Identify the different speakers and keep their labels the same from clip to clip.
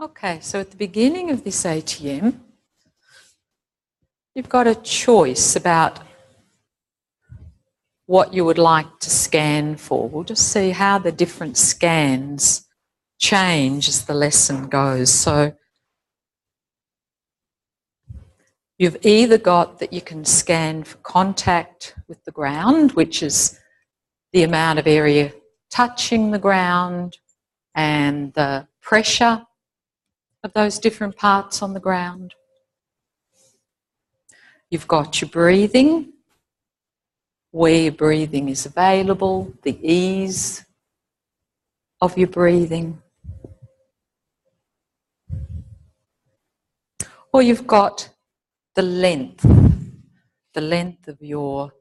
Speaker 1: Okay, so at the beginning of this ATM, you've got a choice about what you would like to scan for. We'll just see how the different scans change as the lesson goes. So you've either got that you can scan for contact with the ground, which is the amount of area touching the ground and the pressure of those different parts on the ground. You've got your breathing, where your breathing is available, the ease of your breathing. Or you've got the length of your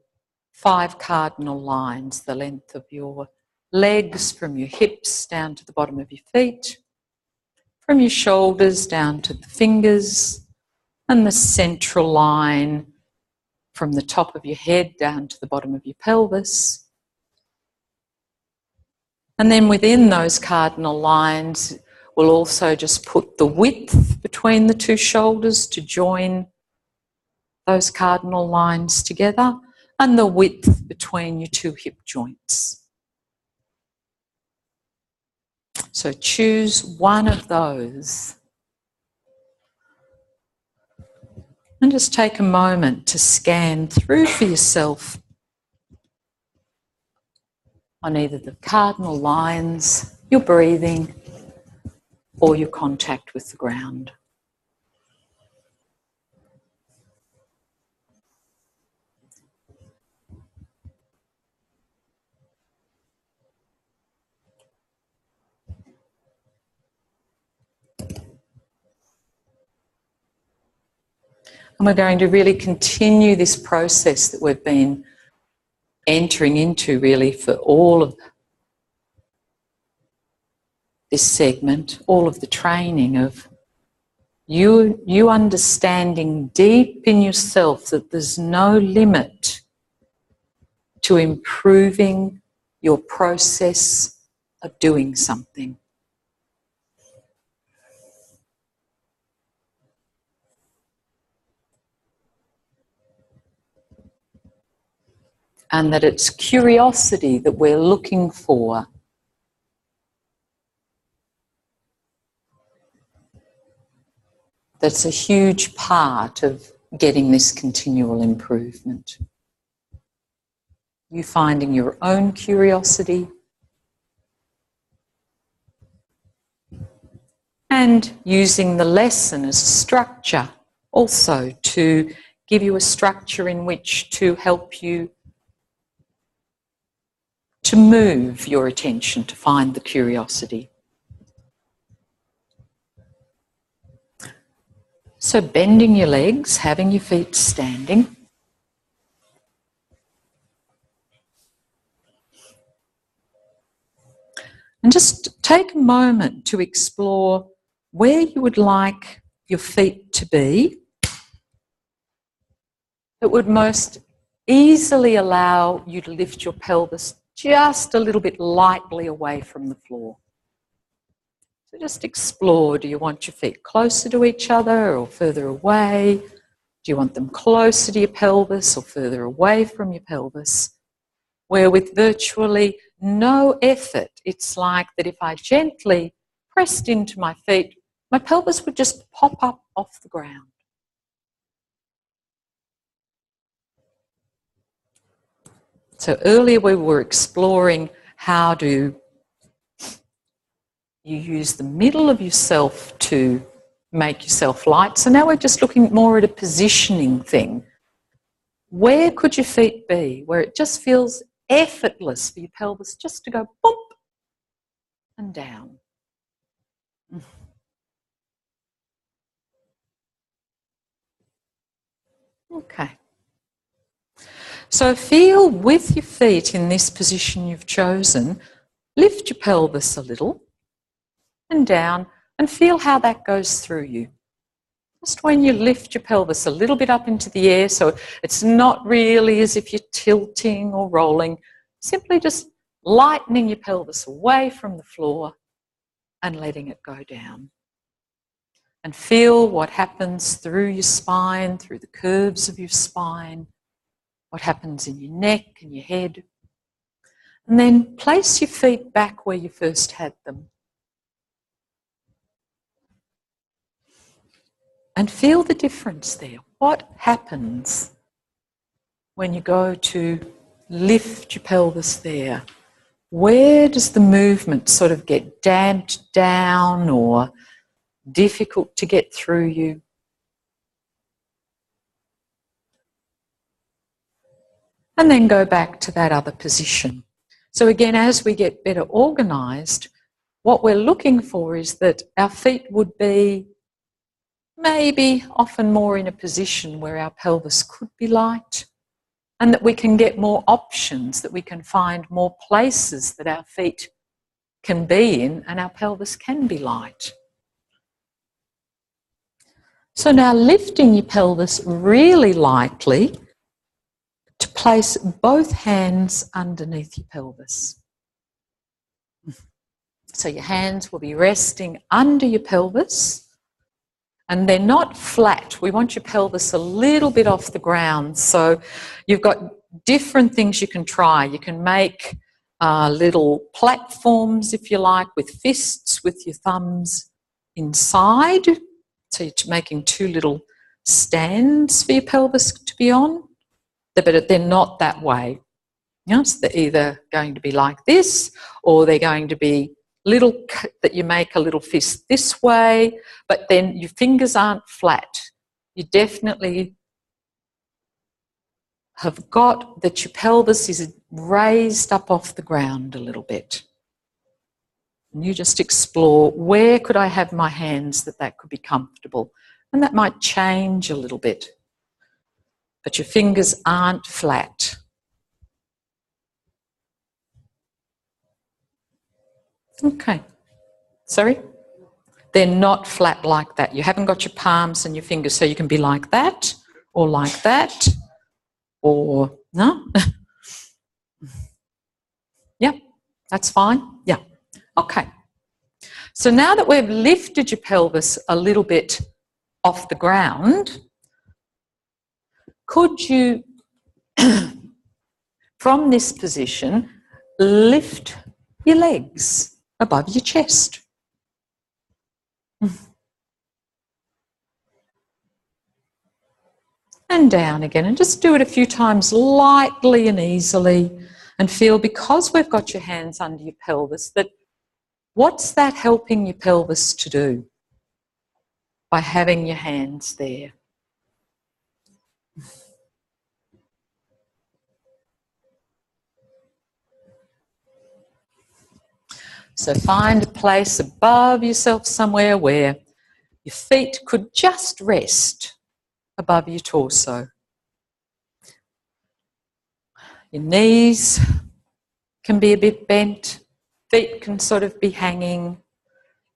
Speaker 1: 5 cardinal lines, the length of your legs from your hips down to the bottom of your feet, from your shoulders down to the fingers, and the central line from the top of your head down to the bottom of your pelvis. And then within those cardinal lines, we'll also just put the width between the 2 shoulders to join those cardinal lines together, and the width between your 2 hip joints. So choose one of those. And just take a moment to scan through for yourself on either the cardinal lines, your breathing, or your contact with the ground. And we're going to really continue this process that we've been entering into really for all of this segment, all of the training of you understanding deep in yourself that there's no limit to improving your process of doing something. And that it's curiosity that we're looking for. That's a huge part of getting this continual improvement. You finding your own curiosity and using the lesson as a structure also to give you a structure in which to help you to move your attention to find the curiosity. So bending your legs, having your feet standing. And just take a moment to explore where you would like your feet to be that would most easily allow you to lift your pelvis just a little bit lightly away from the floor. So just explore, do you want your feet closer to each other or further away? Do you want them closer to your pelvis or further away from your pelvis? Where with virtually no effort, it's like that if I gently pressed into my feet, my pelvis would just pop up off the ground. So earlier we were exploring how do you use the middle of yourself to make yourself light. So now we're just looking more at a positioning thing. Where could your feet be where it just feels effortless for your pelvis just to go bump and down? Okay. So feel with your feet in this position you've chosen, lift your pelvis a little and down and feel how that goes through you. Just when you lift your pelvis a little bit up into the air, so it's not really as if you're tilting or rolling, simply just lightening your pelvis away from the floor and letting it go down. And feel what happens through your spine, through the curves of your spine, what happens in your neck and your head. And then place your feet back where you first had them. And feel the difference there. What happens when you go to lift your pelvis there? Where does the movement sort of get damped down or difficult to get through you? And then go back to that other position. So again, as we get better organised, what we're looking for is that our feet would be maybe often more in a position where our pelvis could be light, and that we can get more options, that we can find more places that our feet can be in and our pelvis can be light. So now lifting your pelvis really lightly to place both hands underneath your pelvis. So your hands will be resting under your pelvis, and they're not flat. We want your pelvis a little bit off the ground. So you've got different things you can try. You can make little platforms, if you like, with fists, with your thumbs inside. So you're making two little stands for your pelvis to be on. But they're not that way. You know, so they're either going to be like this, or they're going to be little, that you make a little fist this way, but then your fingers aren't flat. You definitely have got that your pelvis is raised up off the ground a little bit. And you just explore, where could I have my hands that could be comfortable? And that might change a little bit. But your fingers aren't flat. Okay. Sorry? They're not flat like that. You haven't got your palms and your fingers, so you can be like that, or like that, or no? Yeah, that's fine. Yeah. Okay. So now that we've lifted your pelvis a little bit off the ground, could you, from this position, lift your legs above your chest? And down again, and just do it a few times lightly and easily, and feel, because we've got your hands under your pelvis, that what's that helping your pelvis to do by having your hands there? So find a place above yourself somewhere where your feet could just rest above your torso. Your knees can be a bit bent, feet can sort of be hanging.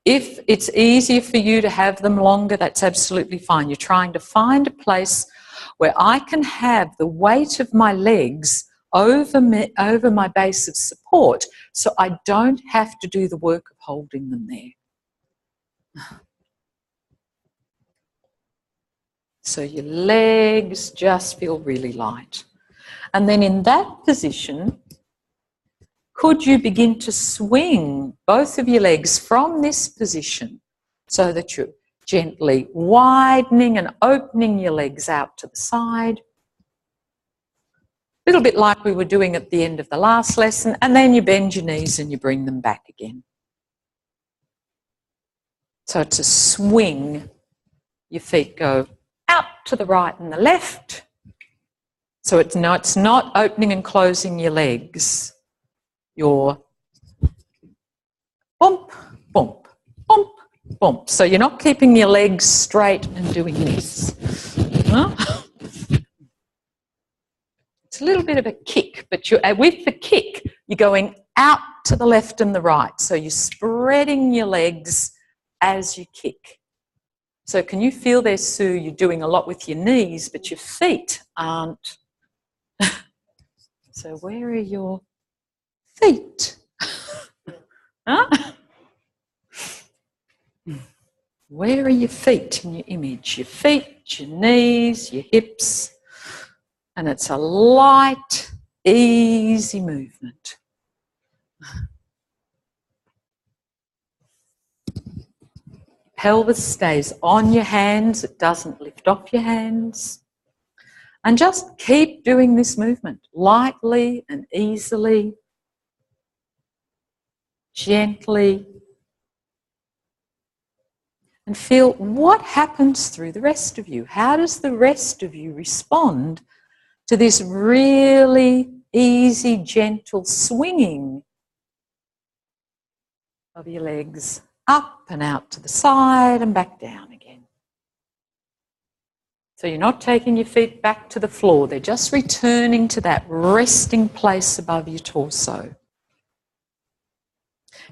Speaker 1: If it's easier for you to have them longer, that's absolutely fine. You're trying to find a place where I can have the weight of my legs over my base of support, so I don't have to do the work of holding them there. So your legs just feel really light. And then in that position, could you begin to swing both of your legs from this position so that you're gently widening and opening your legs out to the side? A little bit like we were doing at the end of the last lesson, and then you bend your knees and you bring them back again. So it's a swing. Your feet go out to the right and the left. So it's not opening and closing your legs. You're bump, bump, bump, bump. So you're not keeping your legs straight and doing this. Huh? It's a little bit of a kick, but with the kick, you're going out to the left and the right. So you're spreading your legs as you kick. So can you feel there, Sue? You're doing a lot with your knees, but your feet aren't. So where are your feet? Huh? Where are your feet in your image? Your feet, your knees, your hips. And it's a light, easy movement. Pelvis stays on your hands. It doesn't lift off your hands. And just keep doing this movement lightly and easily, gently. And feel what happens through the rest of you. How does the rest of you respond to this really easy, gentle swinging of your legs up and out to the side and back down again? So you're not taking your feet back to the floor. They're just returning to that resting place above your torso.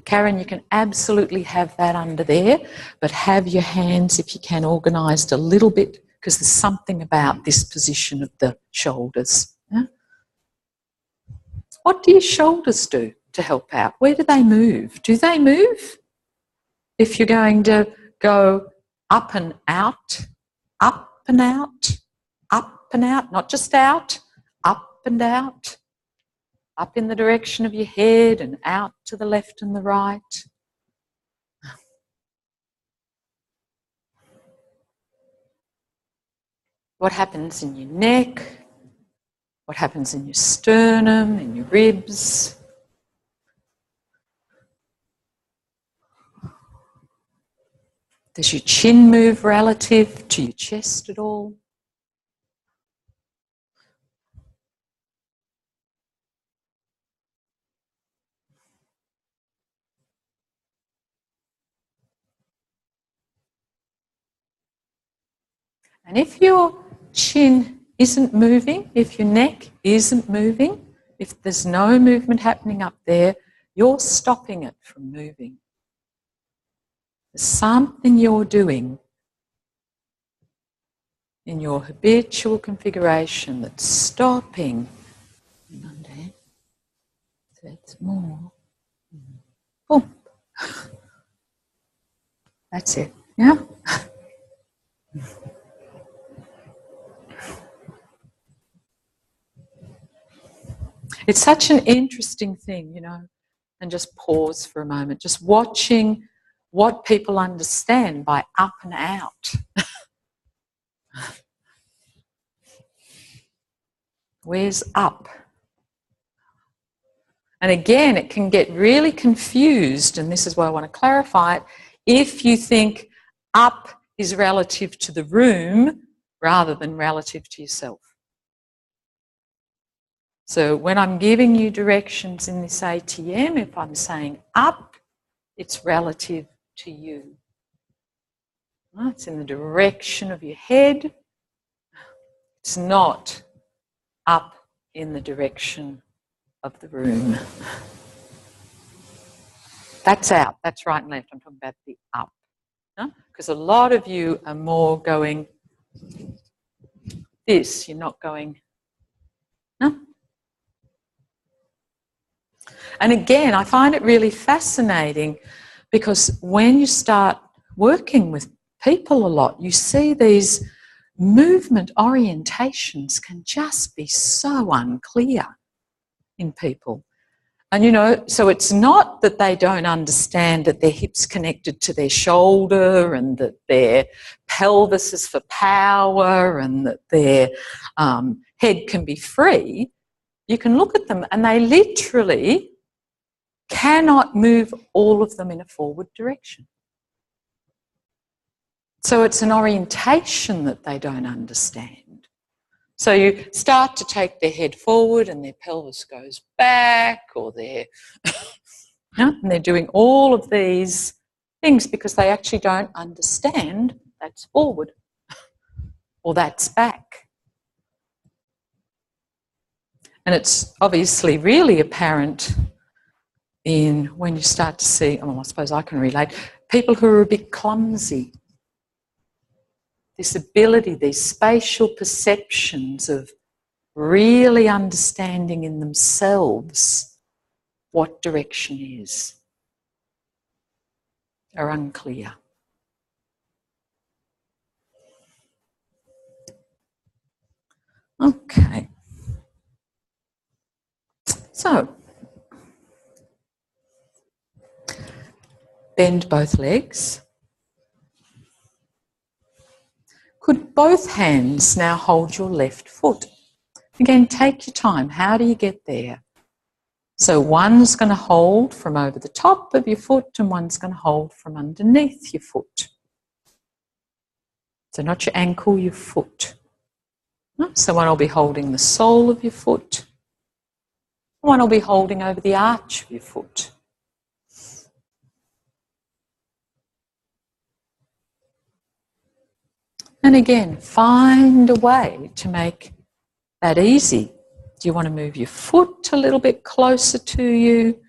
Speaker 1: Karen, you can absolutely have that under there, but have your hands, if you can, organised a little bit, because there's something about this position of the shoulders. Yeah? What do your shoulders do to help out? Where do they move? Do they move? If you're going to go up and out, up and out, up and out, not just out, up and out, up in the direction of your head and out to the left and the right. What happens in your neck? What happens in your sternum, in your ribs? Does your chin move relative to your chest at all? And if your chin isn't moving, if your neck isn't moving, if there's no movement happening up there, you're stopping it from moving. There's something you're doing in your habitual configuration that's stopping. That's more. Boom. That's it. Yeah? It's such an interesting thing, you know, and just pause for a moment, just watching what people understand by up and out. Where's up? And again, it can get really confused, and this is why I want to clarify it, if you think up is relative to the room rather than relative to yourself. So when I'm giving you directions in this ATM, if I'm saying up, it's relative to you. It's in the direction of your head. It's not up in the direction of the room. That's out. That's right and left. I'm talking about the up. Because a lot of you are more going this. You're not going, no? And again, I find it really fascinating because when you start working with people a lot, you see these movement orientations can just be so unclear in people. And, you know, so it's not that they don't understand that their hip's connected to their shoulder and that their pelvis is for power and that their head can be free. You can look at them and they literally cannot move all of them in a forward direction. So it's an orientation that they don't understand. So you start to take their head forward and their pelvis goes back, or they're, and they're doing all of these things because they actually don't understand that's forward or that's back. And it's obviously really apparent in when you start to see, well, I suppose I can relate, people who are a bit clumsy. This ability, these spatial perceptions of really understanding in themselves what direction is are unclear. Okay. So, bend both legs. Could both hands now hold your left foot? Again, take your time. How do you get there? So one's going to hold from over the top of your foot and one's going to hold from underneath your foot. So not your ankle, your foot. So one will be holding the sole of your foot. One will be holding over the arch of your foot. And again, find a way to make that easy. Do you want to move your foot a little bit closer to you?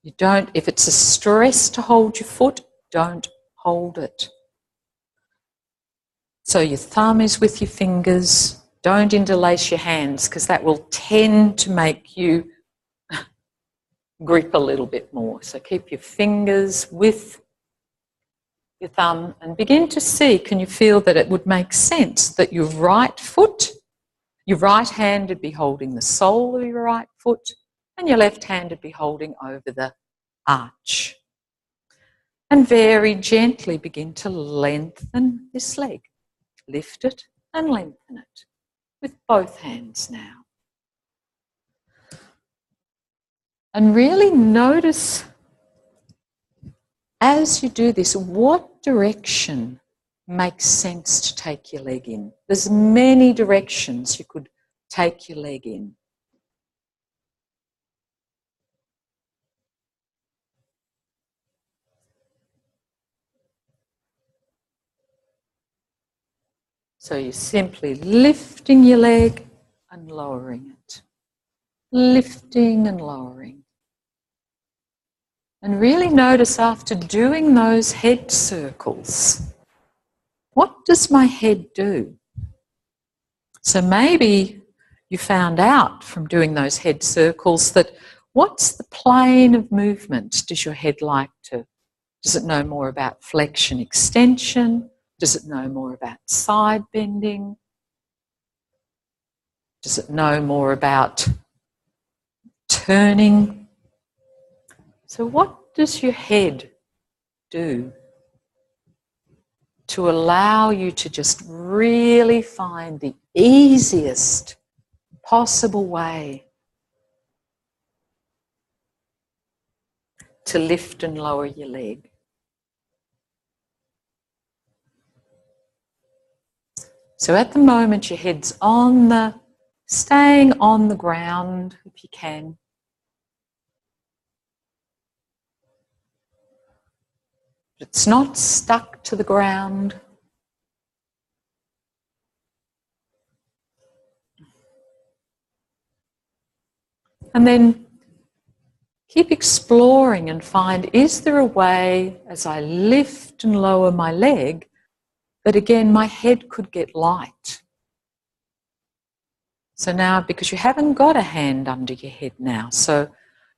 Speaker 1: You don't, if it's a stress to hold your foot, don't hold it. So your thumb is with your fingers. Don't interlace your hands because that will tend to make you grip a little bit more. So keep your fingers with your thumb and begin to see, can you feel that it would make sense that your right foot, your right hand would be holding the sole of your right foot and your left hand would be holding over the arch. And very gently begin to lengthen this leg. Lift it and lengthen it with both hands now. And really notice as you do this, what direction makes sense to take your leg in. There's many directions you could take your leg in. So you're simply lifting your leg and lowering it. Lifting and lowering. And really notice after doing those head circles, what does my head do? So maybe you found out from doing those head circles that what's the plane of movement does your head like to? Does it know more about flexion, extension? Does it know more about side bending? Does it know more about turning? So what does your head do to allow you to just really find the easiest possible way to lift and lower your leg? So at the moment your head's staying on the ground if you can. It's not stuck to the ground. And then keep exploring and find, is there a way as I lift and lower my leg that again my head could get light? So now, because you haven't got a hand under your head now, so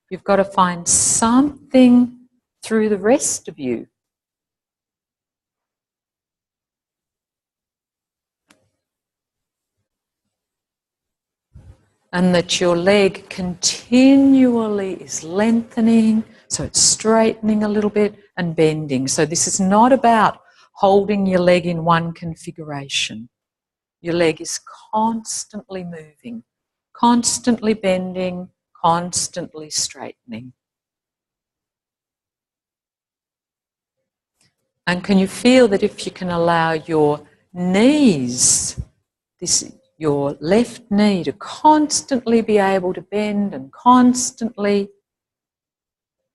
Speaker 1: you've got to find something through the rest of you. And that your leg continually is lengthening, so it's straightening a little bit and bending. So this is not about holding your leg in one configuration. Your leg is constantly moving, constantly bending, constantly straightening. And can you feel that if you can allow your knees, your left knee to constantly be able to bend and constantly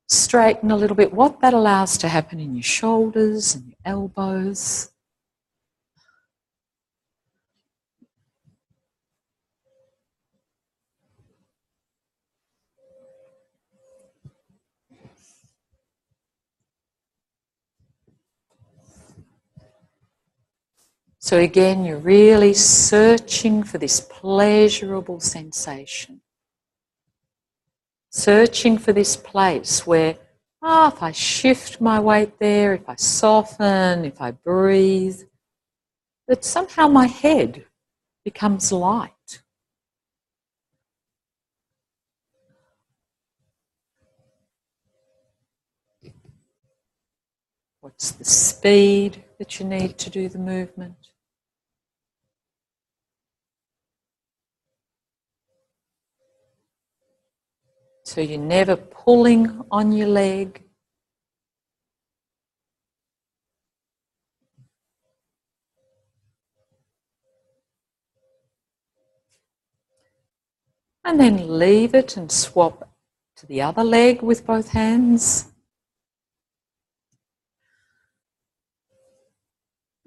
Speaker 1: straighten a little bit, what that allows to happen in your shoulders and your elbows. So again, you're really searching for this pleasurable sensation. Searching for this place where, if I shift my weight there, if I soften, if I breathe, that somehow my head becomes light. What's the speed that you need to do the movement? So you're never pulling on your leg. And then leave it and swap to the other leg with both hands.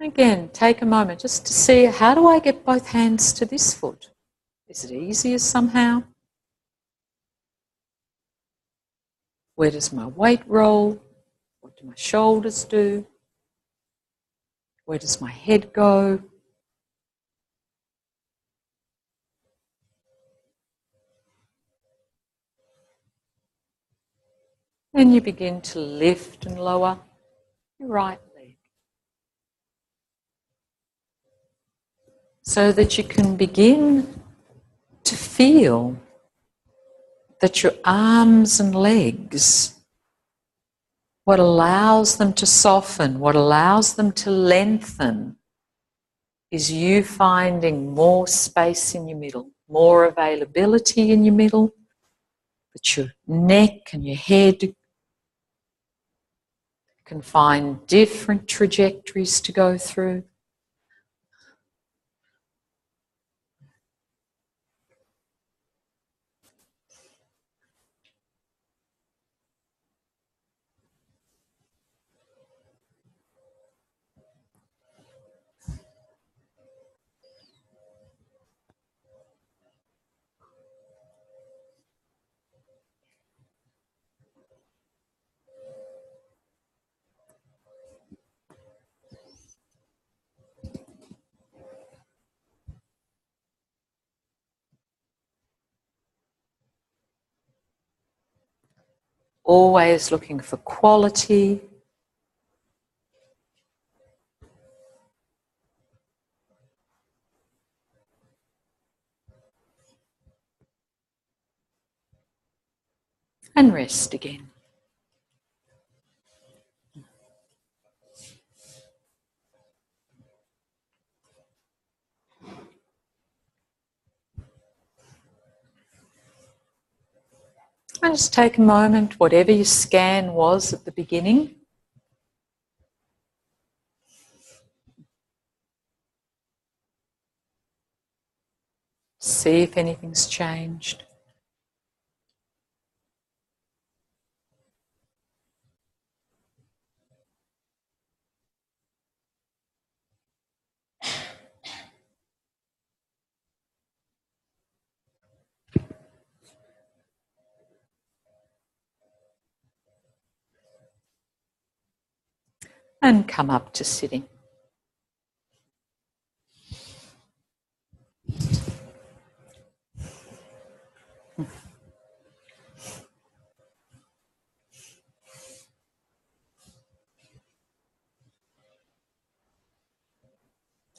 Speaker 1: Again, take a moment just to see, how do I get both hands to this foot? Is it easier somehow? Where does my weight roll? What do my shoulders do? Where does my head go? Then you begin to lift and lower your right leg, so that you can begin to feel that your arms and legs, what allows them to soften, what allows them to lengthen, is you finding more space in your middle, more availability in your middle, that your neck and your head can find different trajectories to go through. Always looking for quality. And rest again. And just take a moment, whatever your scan was at the beginning, see if anything's changed. And come up to sitting.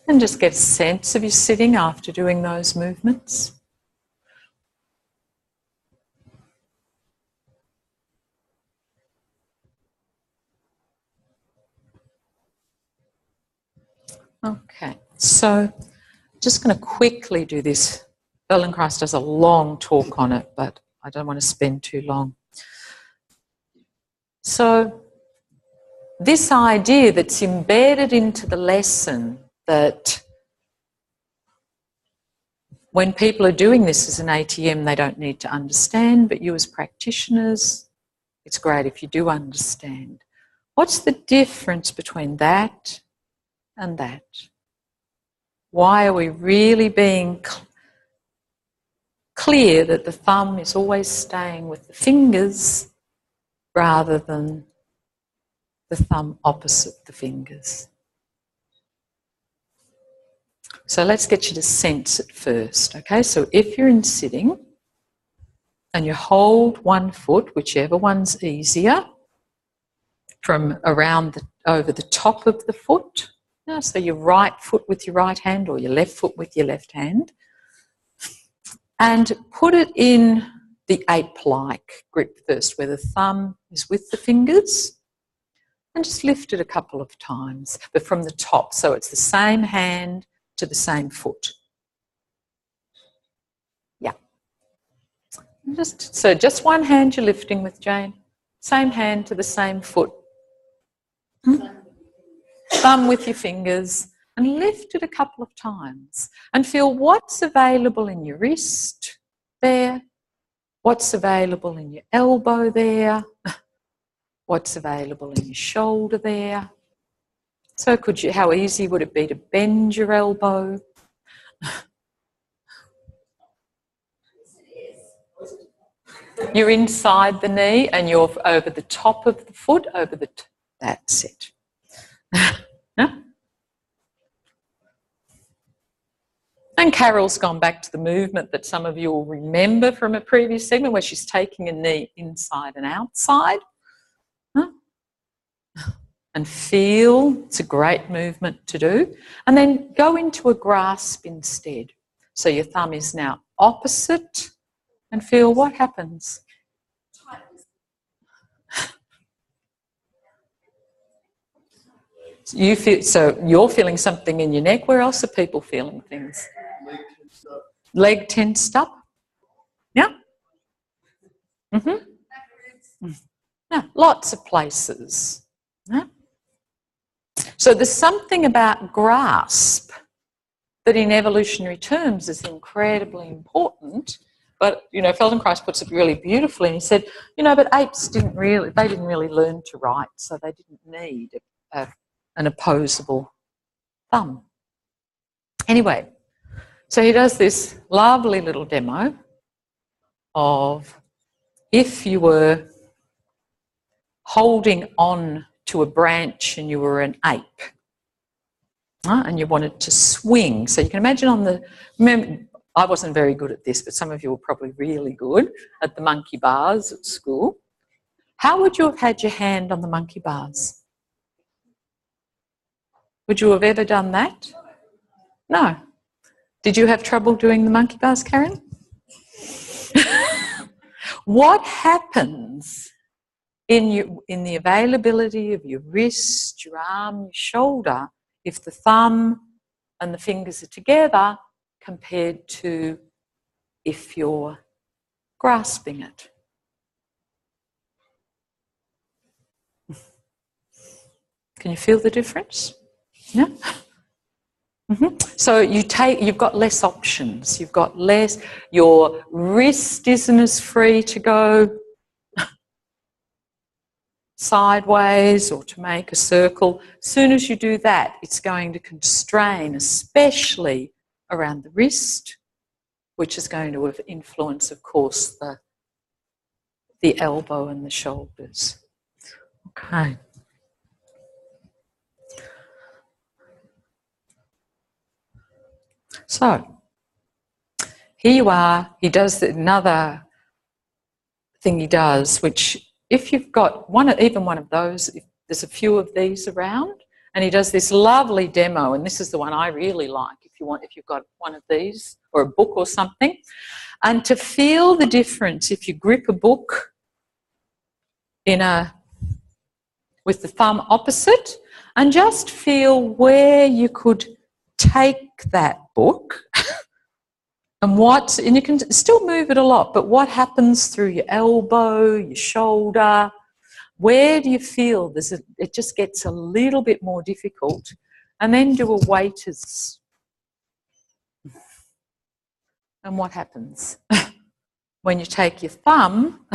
Speaker 1: And just get a sense of your sitting after doing those movements. Okay, so just going to quickly do this. Feldenkrais does a long talk on it, but I don't want to spend too long. So this idea that's embedded into the lesson, that when people are doing this as an ATM, they don't need to understand, but you as practitioners, it's great if you do understand. What's the difference between that and that? Why are we really being clear that the thumb is always staying with the fingers rather than the thumb opposite the fingers? So let's get you to sense it first, okay? So if you're in sitting and you hold one foot, whichever one's easier, from around over the top of the foot, Yeah, so your right foot with your right hand or your left foot with your left hand. And put it in the ape-like grip first, where the thumb is with the fingers. And just lift it a couple of times, but from the top. So it's the same hand to the same foot. Yeah. Just one hand you're lifting with, Jane. Same hand to the same foot. Thumb with your fingers. And lift it a couple of times. And feel what's available in your wrist there. What's available in your elbow there. What's available in your shoulder there. So how easy would it be to bend your elbow? You're inside the knee and you're over the top of the foot, that's it. Yeah? And Carol's gone back to the movement that some of you will remember from a previous segment where she's taking a knee inside and outside. Huh? And feel, it's a great movement to do. And then go into a grasp instead. So your thumb is now opposite and feel what happens. So you're feeling something in your neck. Where else are people feeling things? Leg tensed up. Yeah. Yeah, lots of places. Yeah. So there's something about grasp that in evolutionary terms is incredibly important. But, Feldenkrais puts it really beautifully. And he said, but apes didn't really learn to write, so they didn't need an opposable thumb. Anyway, so he does this lovely little demo of if you were holding on to a branch and you were an ape and you wanted to swing. So you can imagine remember, I wasn't very good at this, but some of you were probably really good at the monkey bars at school. How would you have had your hand on the monkey bars? Would you have ever done that? No. Did you have trouble doing the monkey bars, Karen? What happens in the availability of your wrist, your arm, your shoulder, if the thumb and the fingers are together compared to if you're grasping it? Can you feel the difference? Yeah. So you've got less options. You've got less. Your wrist isn't as free to go sideways or to make a circle. As soon as you do that, it's going to constrain, especially around the wrist, which is going to influence, of course, the elbow and the shoulders. Okay. So here you are. He does another thing he does, which if you've got even one of those, if there's a few of these around, and he does this lovely demo, and this is the one I really like if you've got one of these or a book or something, and to feel the difference if you grip a book with the thumb opposite, and just feel where you could take that book and you can still move it a lot, but what happens through your elbow, your shoulder, where do you feel it just gets a little bit more difficult, and then do a waiter's. And what happens when you take your thumb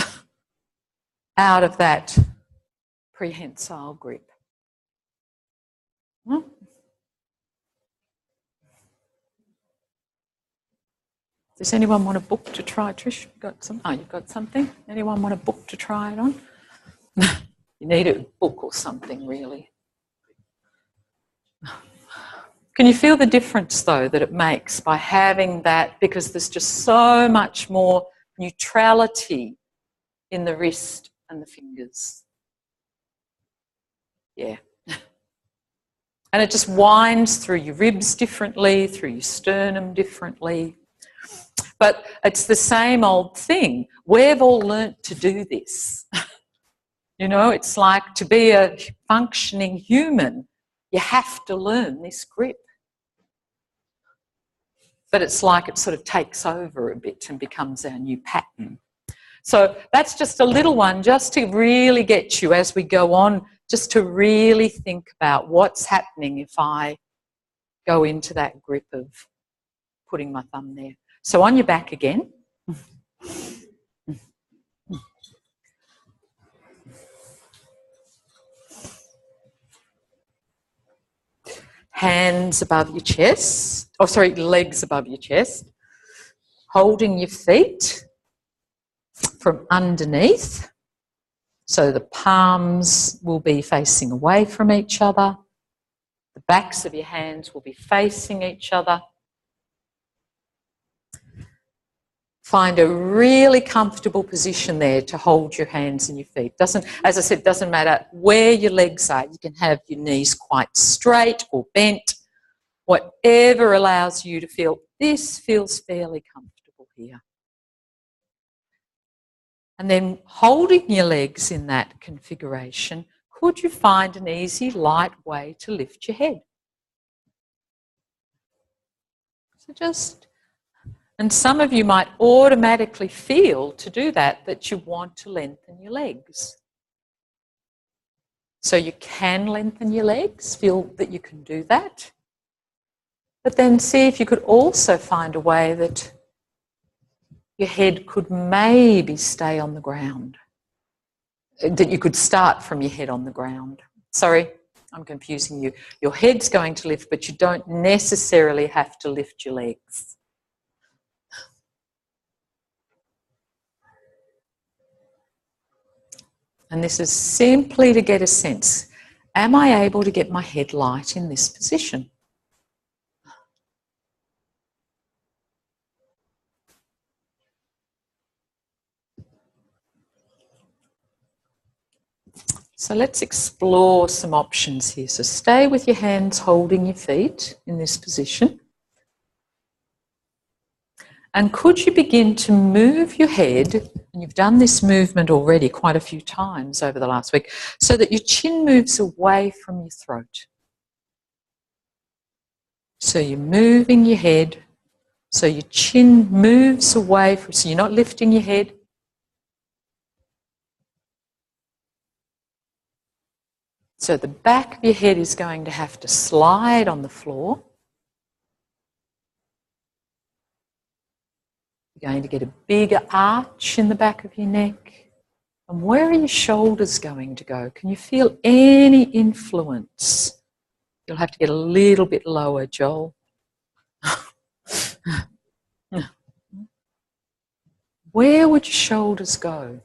Speaker 1: out of that prehensile grip? Does anyone want a book to try? Trish, you've got something? Anyone want a book to try it on? You need a book or something, really. Can you feel the difference, though, that it makes by having that? Because there's just so much more neutrality in the wrist and the fingers. Yeah. And it just winds through your ribs differently, through your sternum differently. But it's the same old thing. We've all learnt to do this. You know, it's like to be a functioning human, you have to learn this grip. But it's like it sort of takes over a bit and becomes our new pattern. So that's just a little one just to really get you as we go on, just to really think about what's happening if I go into that grip of putting my thumb there. So on your back again. Hands above your chest, oh sorry, legs above your chest. Holding your feet from underneath. So the palms will be facing away from each other. The backs of your hands will be facing each other. Find a really comfortable position there to hold your hands and your feet. Doesn't, as I said, doesn't matter where your legs are. You can have your knees quite straight or bent. Whatever allows you to feel, this feels fairly comfortable here. And then holding your legs in that configuration, could you find an easy, light way to lift your head? So just, and some of you might automatically feel to do that you want to lengthen your legs. So you can lengthen your legs, feel that you can do that. But then see if you could also find a way that your head could maybe stay on the ground. That you could start from your head on the ground. Sorry, I'm confusing you. Your head's going to lift, but you don't necessarily have to lift your legs. And this is simply to get a sense, am I able to get my head light in this position? So let's explore some options here. So stay with your hands holding your feet in this position. And could you begin to move your head, and you've done this movement already quite a few times over the last week, so that your chin moves away from your throat. So you're moving your head, so your chin moves away from, so you're not lifting your head. So the back of your head is going to have to slide on the floor. You're going to get a bigger arch in the back of your neck. And where are your shoulders going to go? Can you feel any influence? You'll have to get a little bit lower, Joel. Where would your shoulders go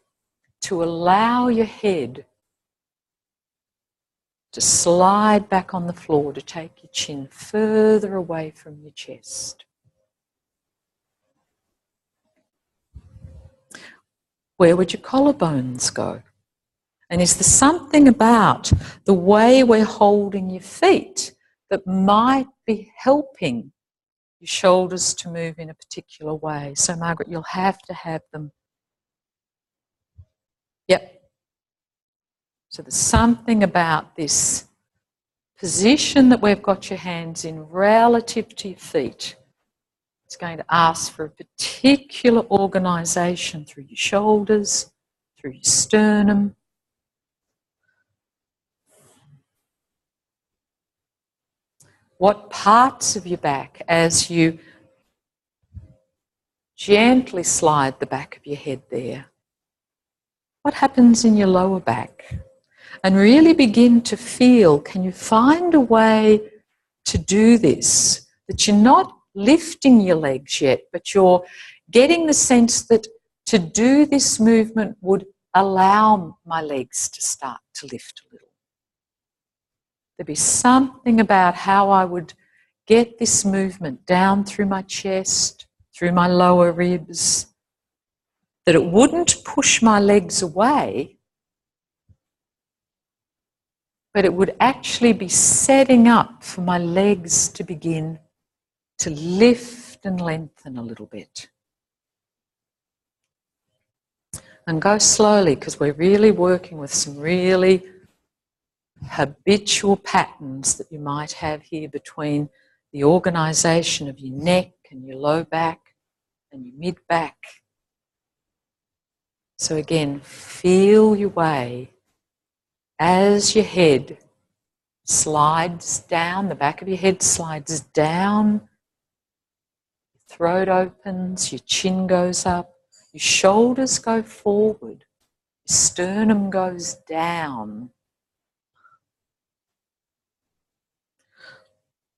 Speaker 1: to allow your head to slide back on the floor, to take your chin further away from your chest? Where would your collarbones go? And is there something about the way we're holding your feet that might be helping your shoulders to move in a particular way? So, Margaret, you'll have to have them. Yep. So there's something about this position that we've got your hands in relative to your feet. It's going to ask for a particular organisation through your shoulders, through your sternum. What parts of your back, as you gently slide the back of your head there, what happens in your lower back? And really begin to feel, can you find a way to do this, that you're not lifting your legs yet, but you're getting the sense that to do this movement would allow my legs to start to lift a little. There'd be something about how I would get this movement down through my chest, through my lower ribs, that it wouldn't push my legs away, but it would actually be setting up for my legs to begin to lift and lengthen a little bit. And go slowly, because we're really working with some really habitual patterns that you might have here between the organisation of your neck and your low back and your mid back. So again, feel your way as your head slides down, the back of your head slides down, your throat opens, your chin goes up, your shoulders go forward, your sternum goes down,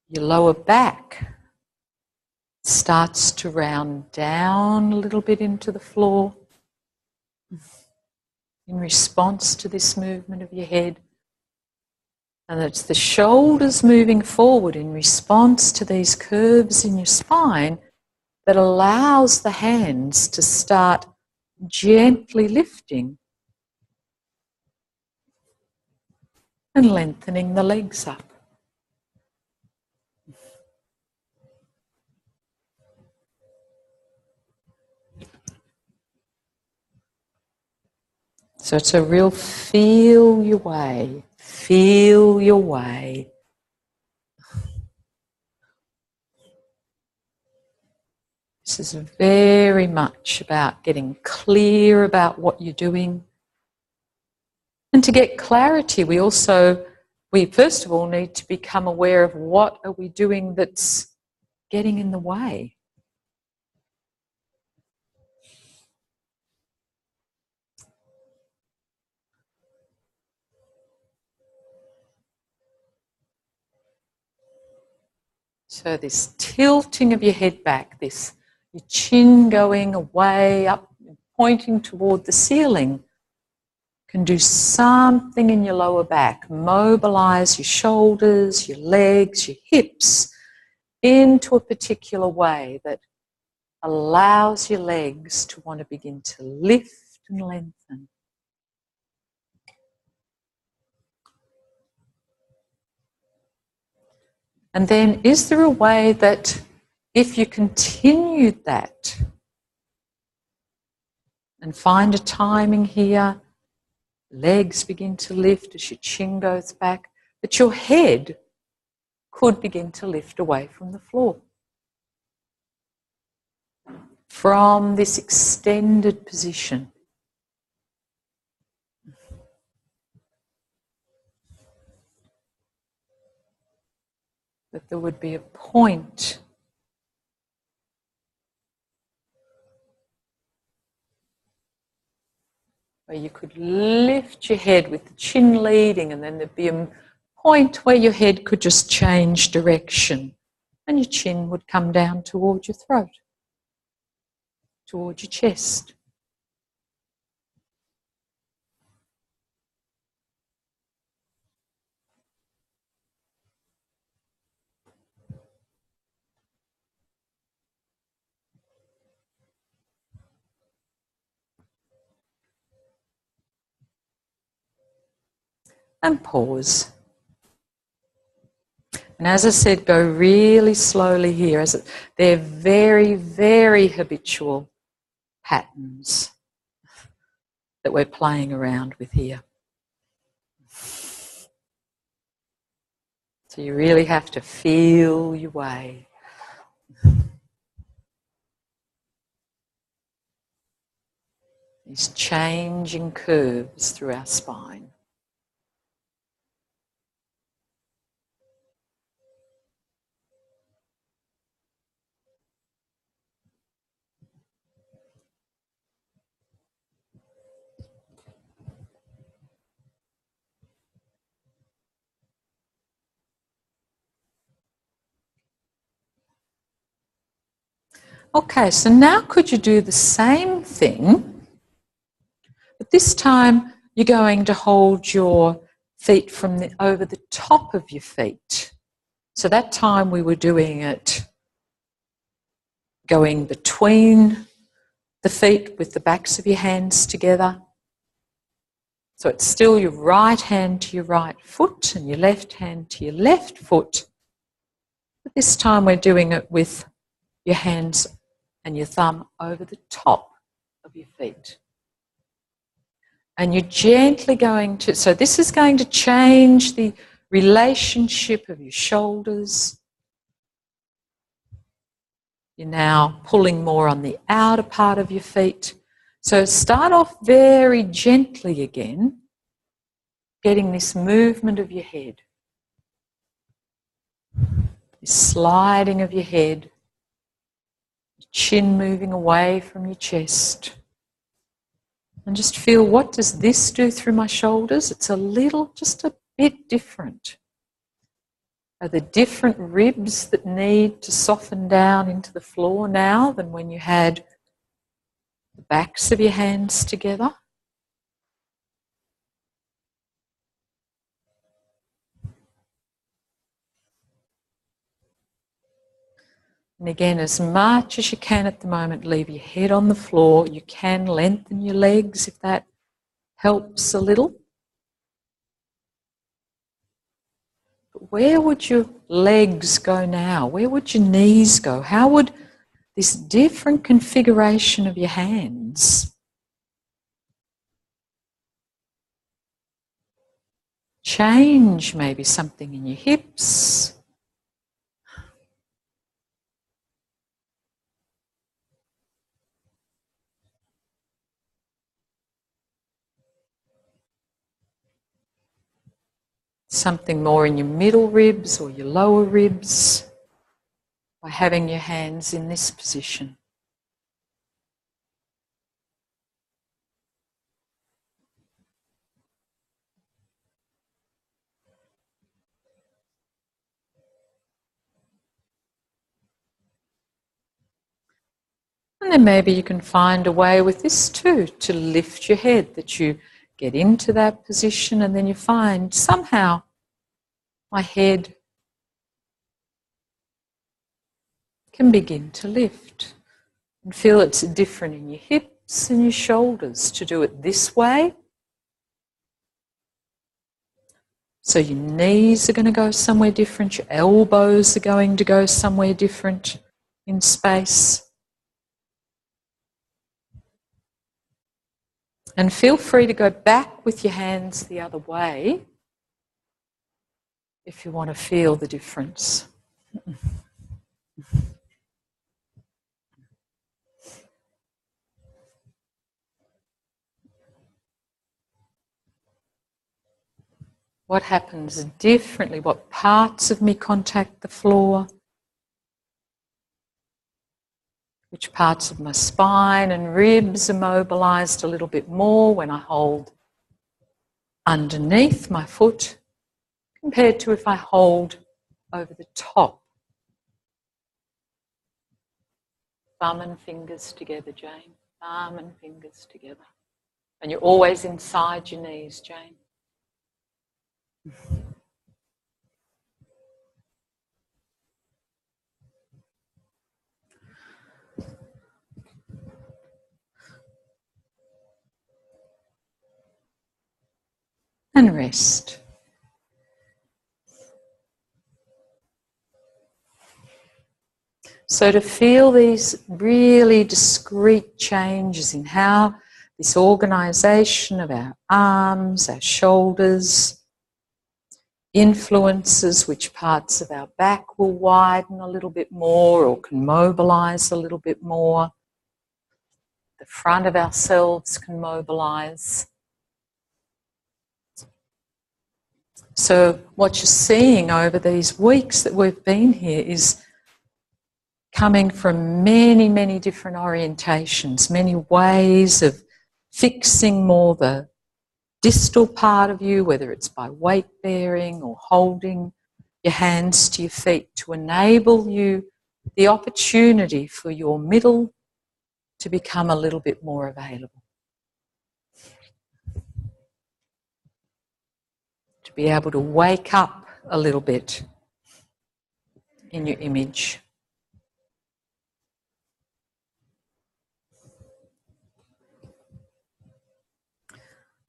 Speaker 1: your lower back starts to round down a little bit into the floor in response to this movement of your head. And it's the shoulders moving forward in response to these curves in your spine that allows the hands to start gently lifting and lengthening the legs up. So it's a real feel your way, feel your way. This is very much about getting clear about what you're doing. And to get clarity, we first of all need to become aware of what are we doing that's getting in the way. So this tilting of your head back, your chin going away up, pointing toward the ceiling, can do something in your lower back. Mobilize your shoulders, your legs, your hips into a particular way that allows your legs to want to begin to lift and lengthen. And then, is there a way that if you continued that and find a timing here, legs begin to lift as your chin goes back, but your head could begin to lift away from the floor. From this extended position. That there would be a point where you could lift your head with the chin leading, and then there'd be a point where your head could just change direction and your chin would come down toward your throat, toward your chest. And pause. And as I said, go really slowly here. They're very, very habitual patterns that we're playing around with here. So you really have to feel your way. These changing curves through our spine. Okay, so now could you do the same thing, but this time you're going to hold your feet from over the top of your feet. So that time we were doing it going between the feet with the backs of your hands together. So it's still your right hand to your right foot and your left hand to your left foot. But this time we're doing it with your hands and your thumb over the top of your feet. And you're gently going to, so this is going to change the relationship of your shoulders. You're now pulling more on the outer part of your feet. So start off very gently again, getting this movement of your head, this sliding of your head, chin moving away from your chest. And just feel, what does this do through my shoulders? It's a little, just a bit different. Are there different ribs that need to soften down into the floor now than when you had the backs of your hands together? And again, as much as you can at the moment, leave your head on the floor. You can lengthen your legs if that helps a little. But where would your legs go now? Where would your knees go? How would this different configuration of your hands change maybe something in your hips? Something more in your middle ribs or your lower ribs by having your hands in this position. And then maybe you can find a way with this too, to lift your head, that you get into that position and then you find somehow my head can begin to lift. And feel it's different in your hips and your shoulders to do it this way. So your knees are going to go somewhere different, your elbows are going to go somewhere different in space. And feel free to go back with your hands the other way if you want to feel the difference. What happens differently? What parts of me contact the floor? Which parts of my spine and ribs are mobilized a little bit more when I hold underneath my foot compared to if I hold over the top? Thumb and fingers together, Jane. Thumb and fingers together. And you're always inside your knees, Jane. And rest. So to feel these really discrete changes in how this organisation of our arms, our shoulders, influences which parts of our back will widen a little bit more or can mobilise a little bit more. The front of ourselves can mobilise. So what you're seeing over these weeks that we've been here is coming from many, many different orientations, many ways of fixing more the distal part of you, whether it's by weight bearing or holding your hands to your feet, to enable you the opportunity for your middle to become a little bit more available. To be able to wake up a little bit in your image.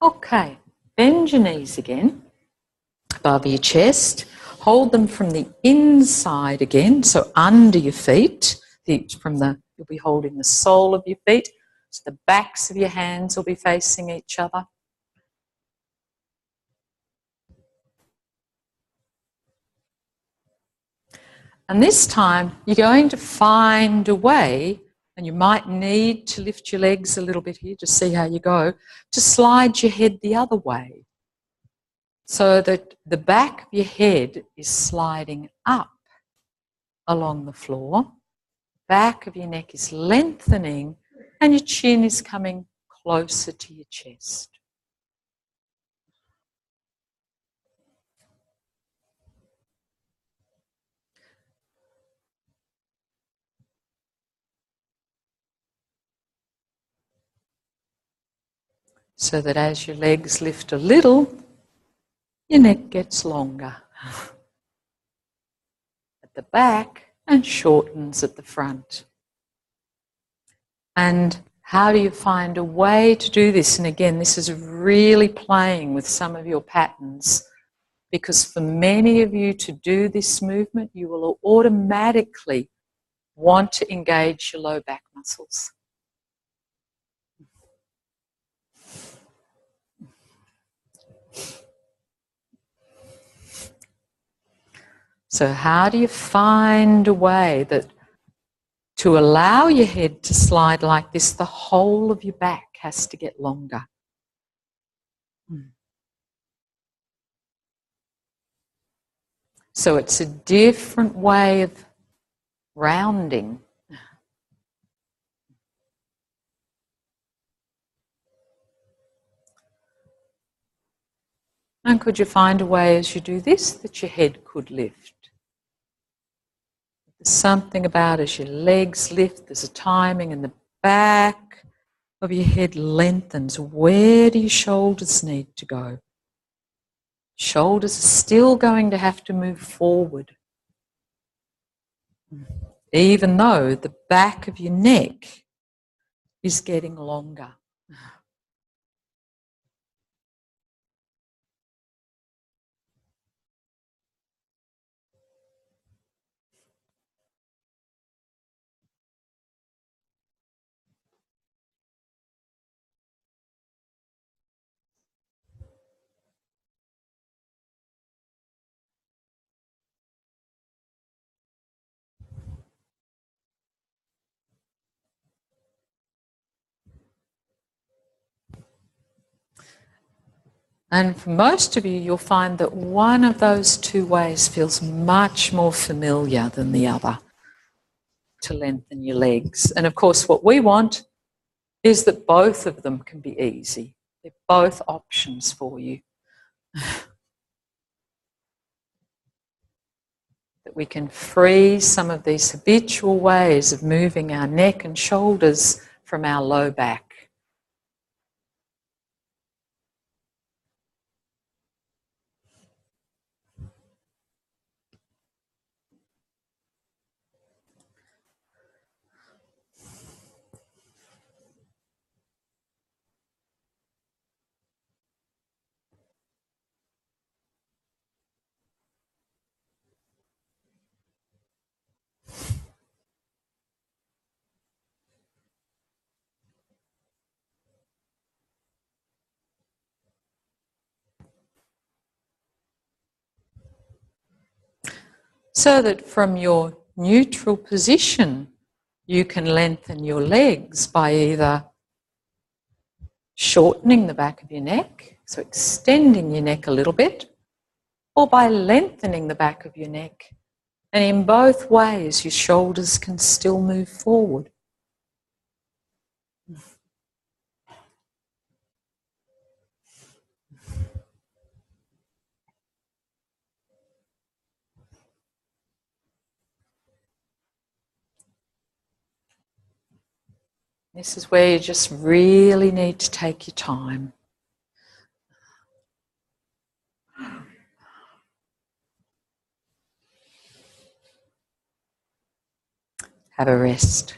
Speaker 1: Okay, Bend your knees again above your chest. Hold them from the inside again, so under your feet. You'll be holding the sole of your feet, so the backs of your hands will be facing each other. And this time, you're going to find a way, and you might need to lift your legs a little bit here to see how you go, to slide your head the other way, so that the back of your head is sliding up along the floor, back of your neck is lengthening, and your chin is coming closer to your chest. So that as your legs lift a little, your neck gets longer at the back and shortens at the front. And how do you find a way to do this? And again, this is really playing with some of your patterns, because for many of you to do this movement, you will automatically want to engage your low back muscles. So how do you find a way that to allow your head to slide like this, the whole of your back has to get longer? So it's a different way of rounding. And could you find a way as you do this that your head could lift? There's something about as your legs lift, there's a timing, and the back of your head lengthens. Where do your shoulders need to go? Shoulders are still going to have to move forward, even though the back of your neck is getting longer. And for most of you, you'll find that one of those two ways feels much more familiar than the other to lengthen your legs. And of course, what we want is that both of them can be easy. They're both options for you. That we can free some of these habitual ways of moving our neck and shoulders from our low back. So that from your neutral position, you can lengthen your legs by either shortening the back of your neck, so extending your neck a little bit, or by lengthening the back of your neck. And in both ways, your shoulders can still move forward. This is where you just really need to take your time. Have a rest.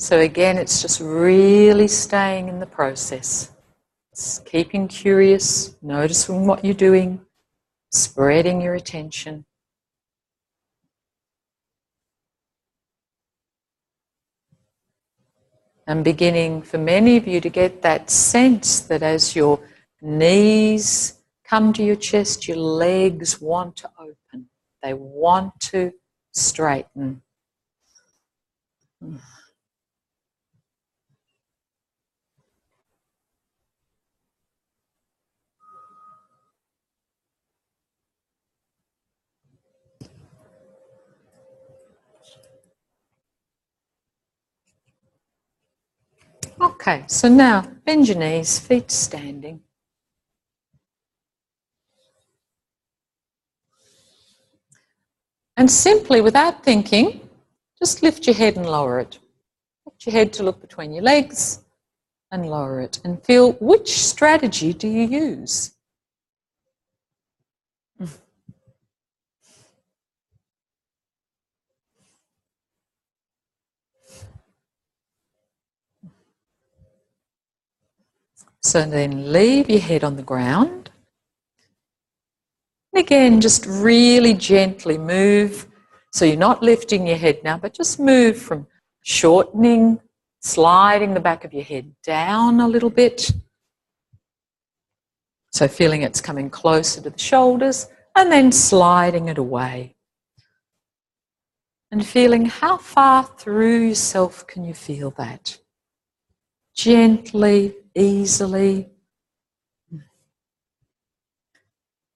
Speaker 1: So again, it's just really staying in the process. It's keeping curious, noticing what you're doing, spreading your attention. And beginning for many of you to get that sense that as your knees come to your chest, your legs want to open. They want to straighten. Okay, so now bend your knees, feet standing. And simply, without thinking, just lift your head and lower it. Lift your head to look between your legs and lower it. And feel, which strategy do you use? So then leave your head on the ground. And again, just really gently move. So you're not lifting your head now, but just move from shortening, sliding the back of your head down a little bit. So feeling it's coming closer to the shoulders and then sliding it away. And feeling how far through yourself can you feel that? Gently, easily.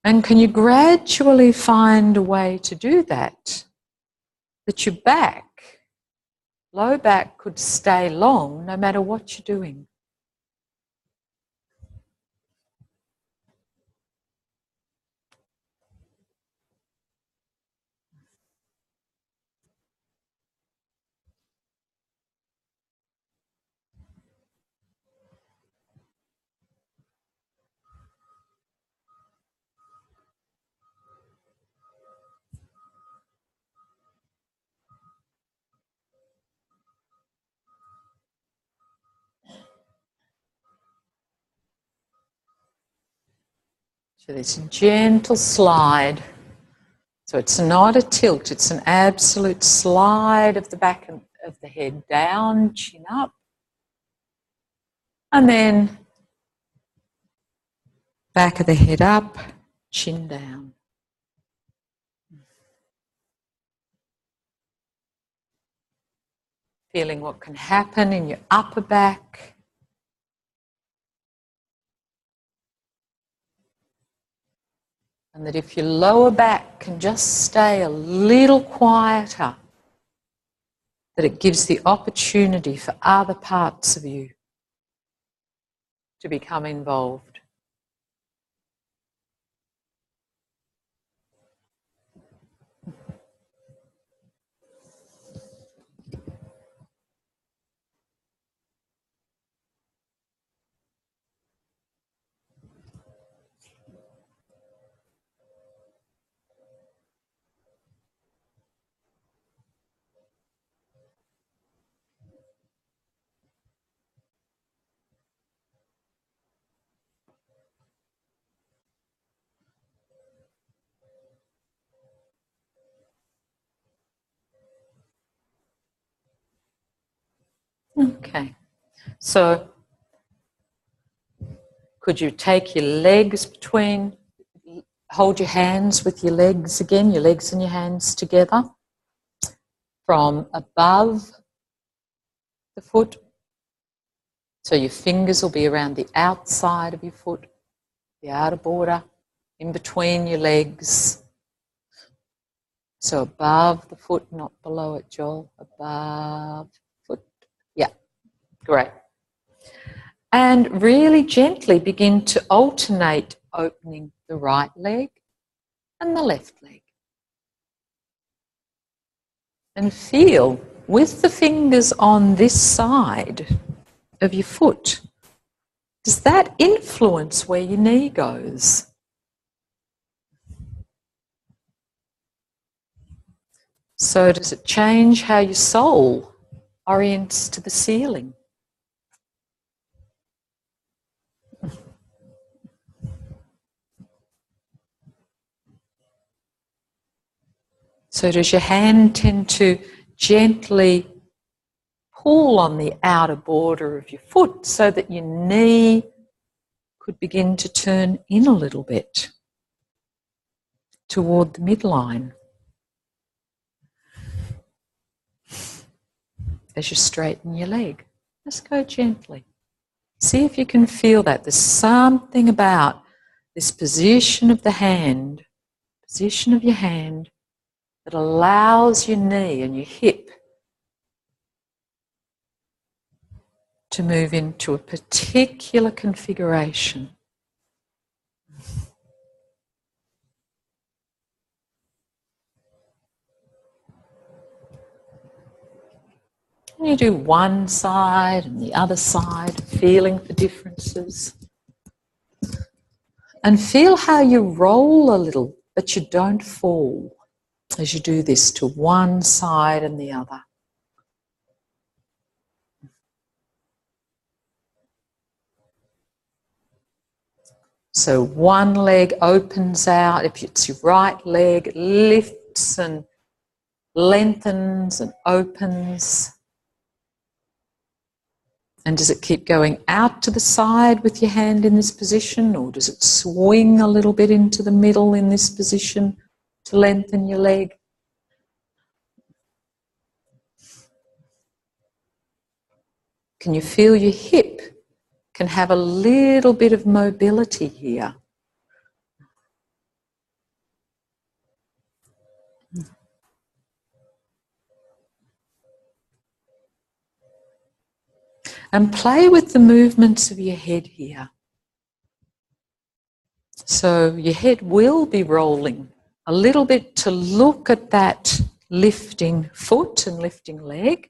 Speaker 1: And can you gradually find a way to do that? That your back, low back, could stay long no matter what you're doing. So this gentle slide. So it's not a tilt, it's an absolute slide of the back of the head down, chin up. And then back of the head up, chin down. Feeling what can happen in your upper back. And that if your lower back can just stay a little quieter, that it gives the opportunity for other parts of you to become involved. Okay, so could you take your legs between, hold your hands with your legs again, your legs and your hands together from above the foot. So your fingers will be around the outside of your foot, the outer border, in between your legs. So above the foot, not below it, Joel. Above the foot. Yeah, great. And really gently begin to alternate opening the right leg and the left leg. And feel with the fingers on this side of your foot, does that influence where your knee goes? So does it change how your sole orients to the ceiling. So does your hand tend to gently pull on the outer border of your foot so that your knee could begin to turn in a little bit toward the midline as you straighten your leg? Just go gently. See if you can feel that. There's something about this position of the hand, position of your hand, that allows your knee and your hip to move into a particular configuration. And you do one side and the other side, feeling the differences. And feel how you roll a little, but you don't fall as you do this to one side and the other. So one leg opens out. If it's your right leg, it lifts and lengthens and opens. And does it keep going out to the side with your hand in this position, or does it swing a little bit into the middle in this position to lengthen your leg? Can you feel your hip can have a little bit of mobility here? And play with the movements of your head here. So your head will be rolling a little bit to look at that lifting foot and lifting leg.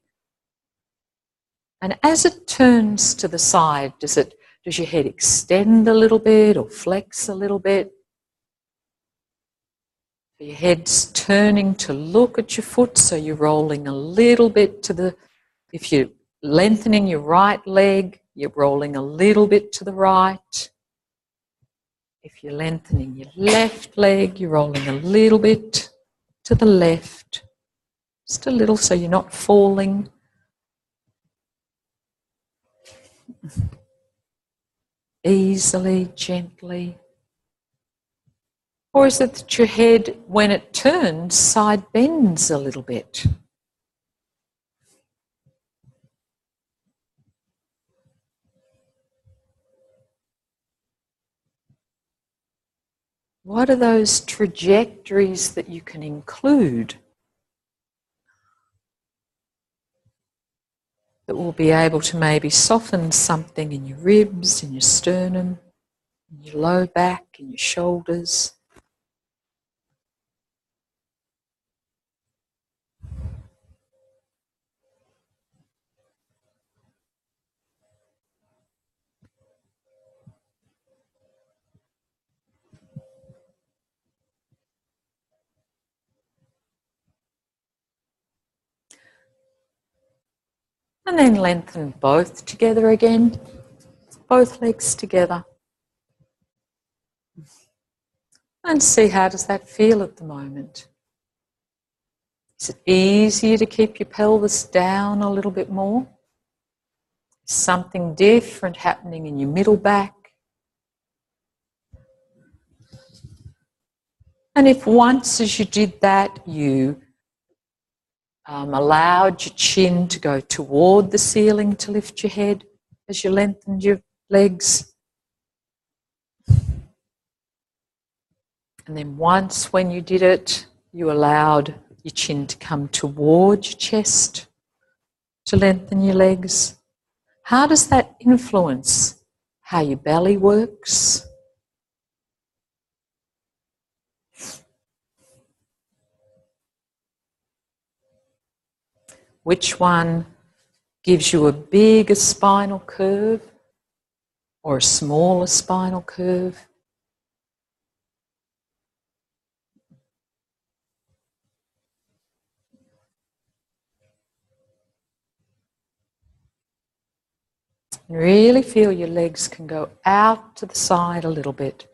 Speaker 1: And as it turns to the side, does your head extend a little bit or flex a little bit? Your head's turning to look at your foot, so you're rolling a little bit to the, if you're lengthening your right leg, you're rolling a little bit to the right. If you're lengthening your left leg, you're rolling a little bit to the left. Just a little so you're not falling. Easily, gently. Or is it that your head, when it turns, side bends a little bit? What are those trajectories that you can include that will be able to maybe soften something in your ribs, in your sternum, in your low back, in your shoulders? And then lengthen both together again, both legs together. And see, how does that feel at the moment? Is it easier to keep your pelvis down a little bit more? Is something different happening in your middle back? And if once as you did that, you allowed your chin to go toward the ceiling to lift your head as you lengthened your legs. And then once when you did it, you allowed your chin to come towards your chest to lengthen your legs. How does that influence how your belly works? Which one gives you a bigger spinal curve or a smaller spinal curve? Really feel your legs can go out to the side a little bit,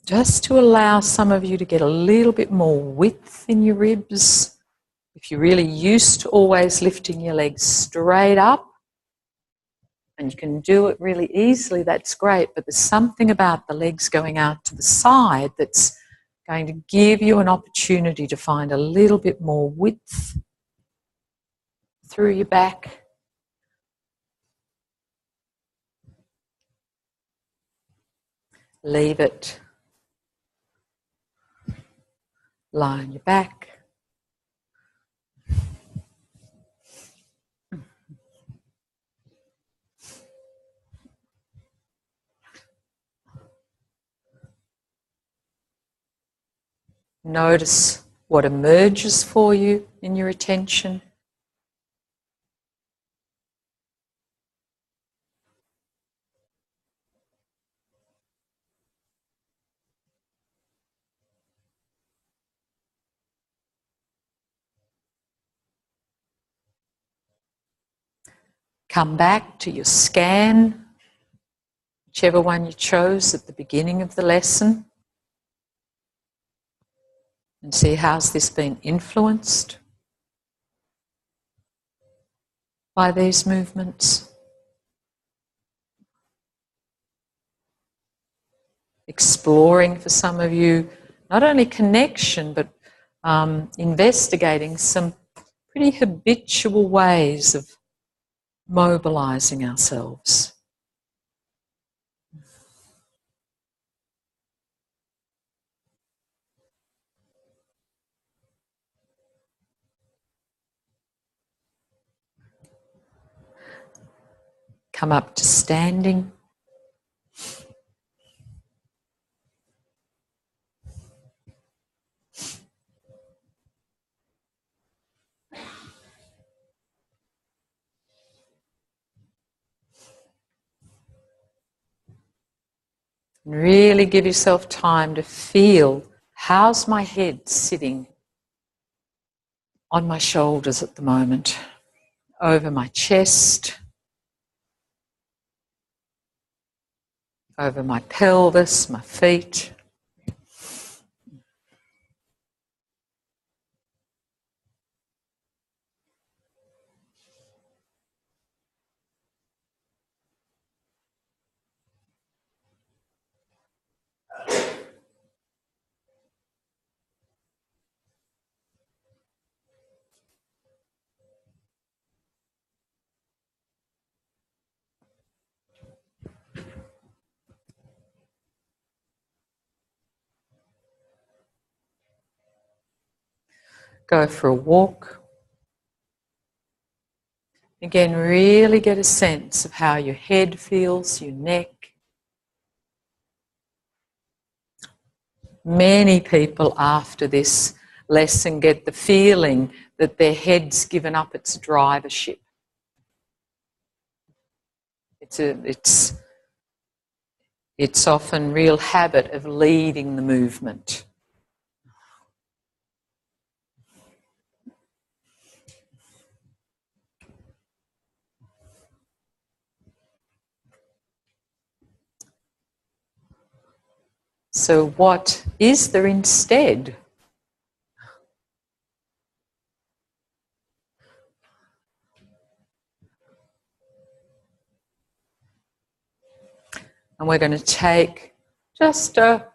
Speaker 1: just to allow some of you to get a little bit more width in your ribs. If you're really used to always lifting your legs straight up, and you can do it really easily, that's great, but there's something about the legs going out to the side that's going to give you an opportunity to find a little bit more width through your back. Leave it. Lie on your back. Notice what emerges for you in your attention. Come back to your scan, whichever one you chose at the beginning of the lesson, and see how's this been influenced by these movements. Exploring for some of you not only connection but investigating some pretty habitual ways of mobilizing ourselves. Come up to standing. And really give yourself time to feel, how's my head sitting on my shoulders at the moment, over my chest, over my pelvis, my feet. Go for a walk. Again, really get a sense of how your head feels, your neck. Many people after this lesson get the feeling that their head's given up its drivership. It's often real habit of leading the movement. So what is there instead? And we're going to take just a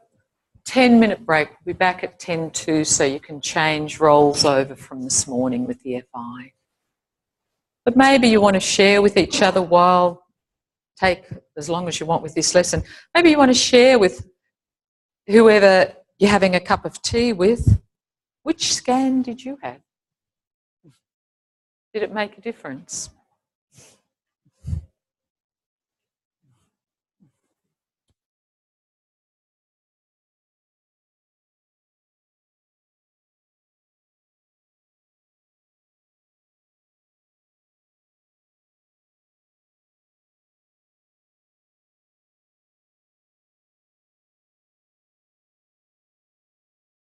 Speaker 1: 10-minute break. We'll be back at 10:02 so you can change roles over from this morning with the FI. But maybe you want to share with each other take as long as you want with this lesson. Maybe you want to share with whoever you're having a cup of tea with, which scan did you have? Did it make a difference?